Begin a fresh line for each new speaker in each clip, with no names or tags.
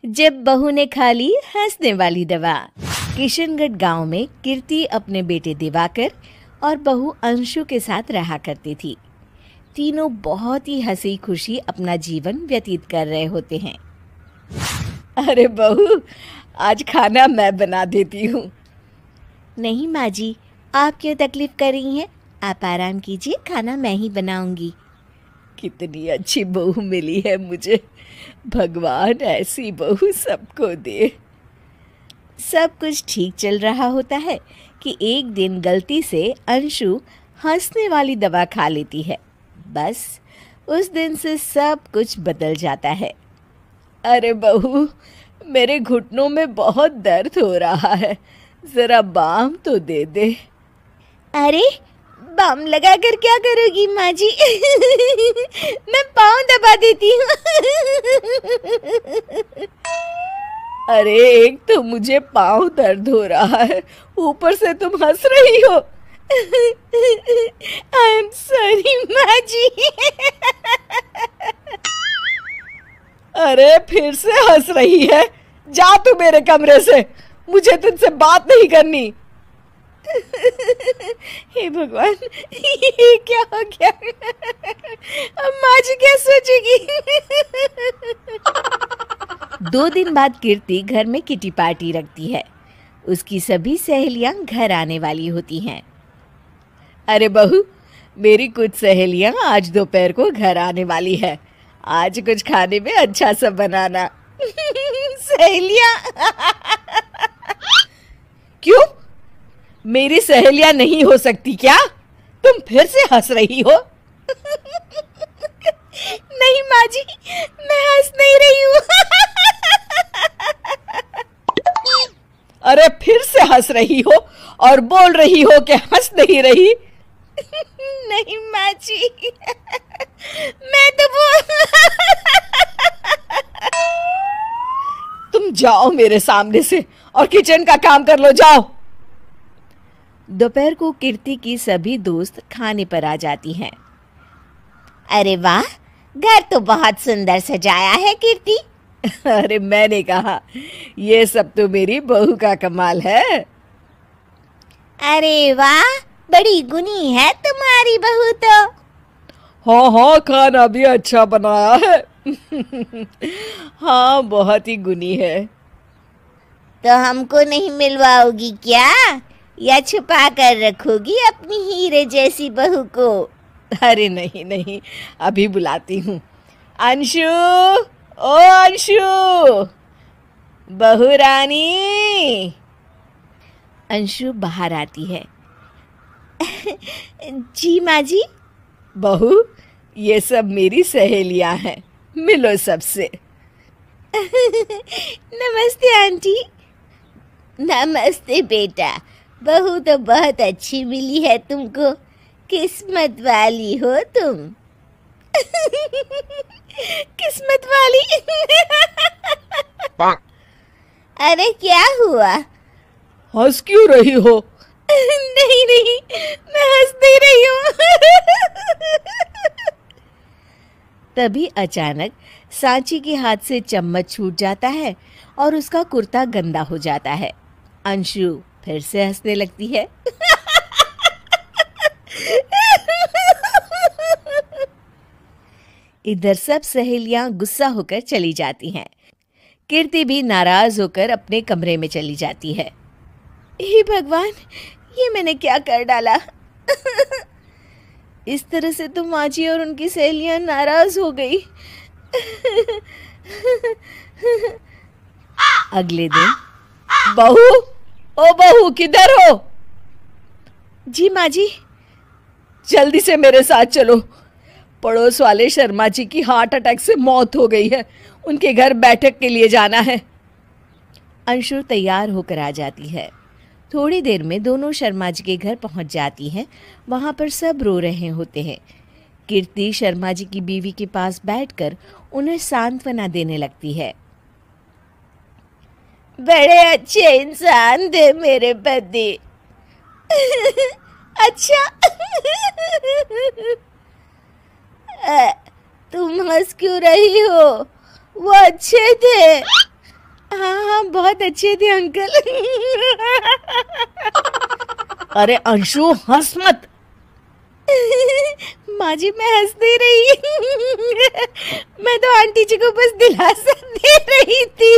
जब बहू ने खा ली हंसने वाली दवा। किशनगढ़ गांव में कीर्ति अपने बेटे दिवाकर और बहू अंशु के साथ रहा करती थी। तीनों बहुत ही हंसी खुशी अपना जीवन व्यतीत कर रहे होते हैं।
अरे बहू, आज खाना मैं बना देती हूँ।
नहीं माँ जी, आप क्यों तकलीफ कर रही हैं? आप आराम कीजिए, खाना मैं ही बनाऊंगी।
कितनी अच्छी बहू मिली है मुझे। भगवान ऐसी बहू सबको दे।
सब कुछ ठीक चल रहा होता है कि एक दिन गलती से अंशु हंसने वाली दवा खा लेती है। बस उस दिन से सब कुछ बदल जाता है।
अरे बहू, मेरे घुटनों में बहुत दर्द हो रहा है, जरा बाम तो दे दे।
अरे बाम लगाकर क्या करोगी माँ जी? मैं पाँव दबा देती हूँ।
अरे एक तो मुझे पाँव दर्द हो रहा है, ऊपर से तुम हंस रही हो।
आई एम सॉरी माँ जी।
अरे फिर से हंस रही है। जा तू मेरे कमरे से, मुझे तुझसे बात नहीं करनी।
हे भगवान, ये क्या हो गया? अब माँ जी क्या सोचेगी? 2 दिन बाद कीर्ति घर में किटी पार्टी रखती है। उसकी सभी सहेलियां घर आने वाली होती हैं।
अरे बहू, मेरी कुछ सहेलियां आज दोपहर को घर आने वाली है। आज कुछ खाने में अच्छा सा बनाना।
सहेलियां?
क्यों? मेरी सहेलियां नहीं हो सकती क्या? तुम फिर से हंस रही हो।
नहीं माँ जी, मैं हंस नहीं रही हूँ।
अरे फिर से हंस रही हो और बोल रही हो कि हंस नहीं रही।
नहीं माँ जी, मैं तो
तुम जाओ मेरे सामने से और किचन का काम कर लो, जाओ।
दोपहर को कीर्ति की सभी दोस्त खाने पर आ जाती हैं। अरे वाह, घर तो बहुत सुंदर सजाया है कीर्ति।
अरे मैंने कहा, ये सब तो मेरी बहू का कमाल है।
अरे वाह, बड़ी गुनी है तुम्हारी बहू तो।
हाँ हाँ, खाना भी अच्छा बनाया है। हाँ, बहुत ही गुनी है।
तो हमको नहीं मिलवाओगी क्या, या छुपा कर रखोगी अपनी हीरे जैसी बहू को?
अरे नहीं नहीं, अभी बुलाती हूँ। अंशु, ओ अंशु, बहू रानी।
अंशु बाहर आती है। जी माँ जी।
बहू, ये सब मेरी सहेलियां हैं, मिलो सबसे।
नमस्ते आंटी। नमस्ते बेटा, बहू तो बहुत अच्छी मिली है तुमको, किस्मत वाली हो तुम। किस्मत वाली? अरे क्या हुआ?
हंस क्यों रही हो?
नहीं नहीं, मैं हंस नहीं रही हूँ। तभी अचानक सांची के हाथ से चम्मच छूट जाता है और उसका कुर्ता गंदा हो जाता है। अंशु फिर से हंसने लगती है। इधर सब सहेलियां गुस्सा होकर चली जाती हैं। कीर्ति भी नाराज होकर अपने कमरे में चली जाती है। हे भगवान, ये मैंने क्या कर डाला? इस तरह से तो माँ जी और उनकी सहेलियां नाराज हो गई। अगले दिन,
बहू, ओ बहू, किधर हो?
जी माँ जी।
जल्दी से मेरे साथ चलो। पड़ोस वाले शर्मा जी की हार्ट अटैक से मौत हो गई है, उनके घर बैठक के लिए जाना है।
अंशु तैयार होकर आ जाती है। थोड़ी देर में दोनों शर्मा जी के घर पहुंच जाती हैं। वहां पर सब रो रहे होते हैं। कीर्ति शर्मा जी की बीवी के पास बैठकर उन्हें सांत्वना देने लगती है। बड़े अच्छे इंसान थे मेरे पति। अच्छा। तुम हंस क्यों रही हो? वो अच्छे थे। हाँ हाँ, बहुत अच्छे थे अंकल।
अरे अंशु, हंस मत।
माँ जी, मैं हंस दे रही। मैं तो आंटी जी को बस दिलासा दे रही थी।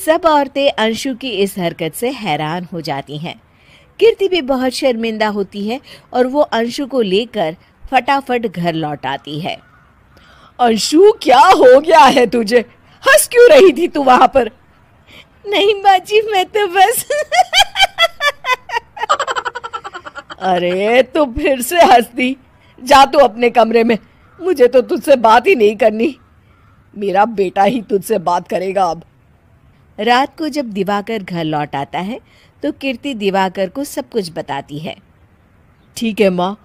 सब औरतें अंशु की इस हरकत से हैरान हो जाती हैं। कीर्ति भी बहुत शर्मिंदा होती है और वो अंशु को लेकर फटाफट घर लौट आती है।
अंशु, क्या हो गया है तुझे? हंस क्यों रही थी तू वहां पर?
नहीं बाजी, मैं तो बस
अरे तो फिर से हंस दी। जा तू अपने कमरे में, मुझे तो तुझसे बात ही नहीं करनी। मेरा बेटा ही तुझसे बात करेगा अब।
रात को जब दिवाकर घर लौट आता है तो कीर्ति दिवाकर को सब कुछ बताती है।
ठीक है माँ,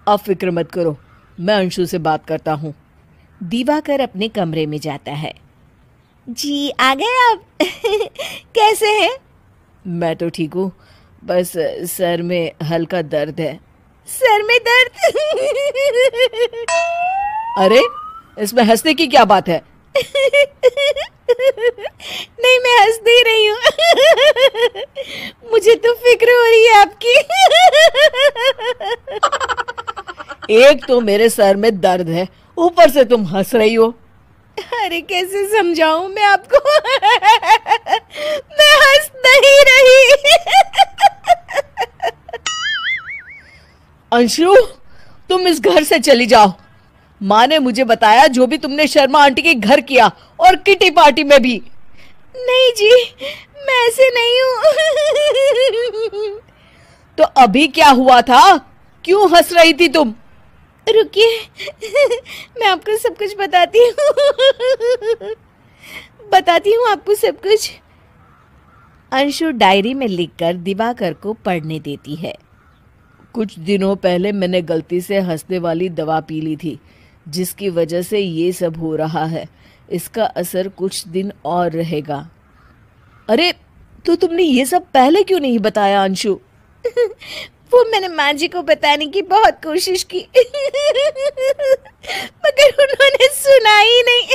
आप फिक्र मत करो, मैं अंशु से बात करता हूँ।
दिवाकर अपने कमरे में जाता है। जी आ गए आप? कैसे हैं?
मैं तो ठीक हूँ, बस सर में हल्का दर्द है।
सर में दर्द?
अरे इसमें हंसने की क्या बात है?
नहीं, मैं हंस दे रही हूँ। मुझे तो फिक्र हो रही है आपकी।
एक तो मेरे सर में दर्द है, ऊपर से तुम हंस रही हो।
अरे कैसे समझाऊं मैं आपको? मैं हंस नहीं रही।
अंशु, तुम इस घर से चली जाओ। माँ ने मुझे बताया जो भी तुमने शर्मा आंटी के घर किया, और किटी पार्टी में भी।
नहीं जी, मैं ऐसे नहीं हूँ।
तो अभी क्या हुआ था? क्यों हंस रही थी तुम?
रुकिए, मैं आपको सब कुछ बताती हूँ आपको सब कुछ। अंशु डायरी में लिखकर दिवाकर को पढ़ने देती है।
कुछ दिनों पहले मैंने गलती से हंसने वाली दवा पी ली थी, जिसकी वजह से ये सब हो रहा है। इसका असर कुछ दिन और रहेगा। अरे तो तुमने ये सब पहले क्यों नहीं बताया अंशु?
वो मैंने माँ जी को बताने की बहुत कोशिश की, मगर उन्होंने सुना ही नहीं।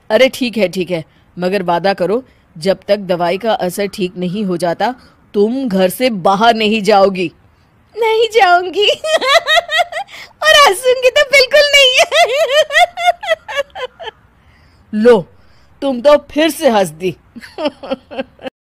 अरे ठीक है, मगर वादा करो, जब तक दवाई का असर ठीक नहीं हो जाता तुम घर से बाहर नहीं जाओगी।
नहीं जाऊंगी। और हंसूंगी तो बिल्कुल नहीं।
लो, तुम तो फिर से हंस दी।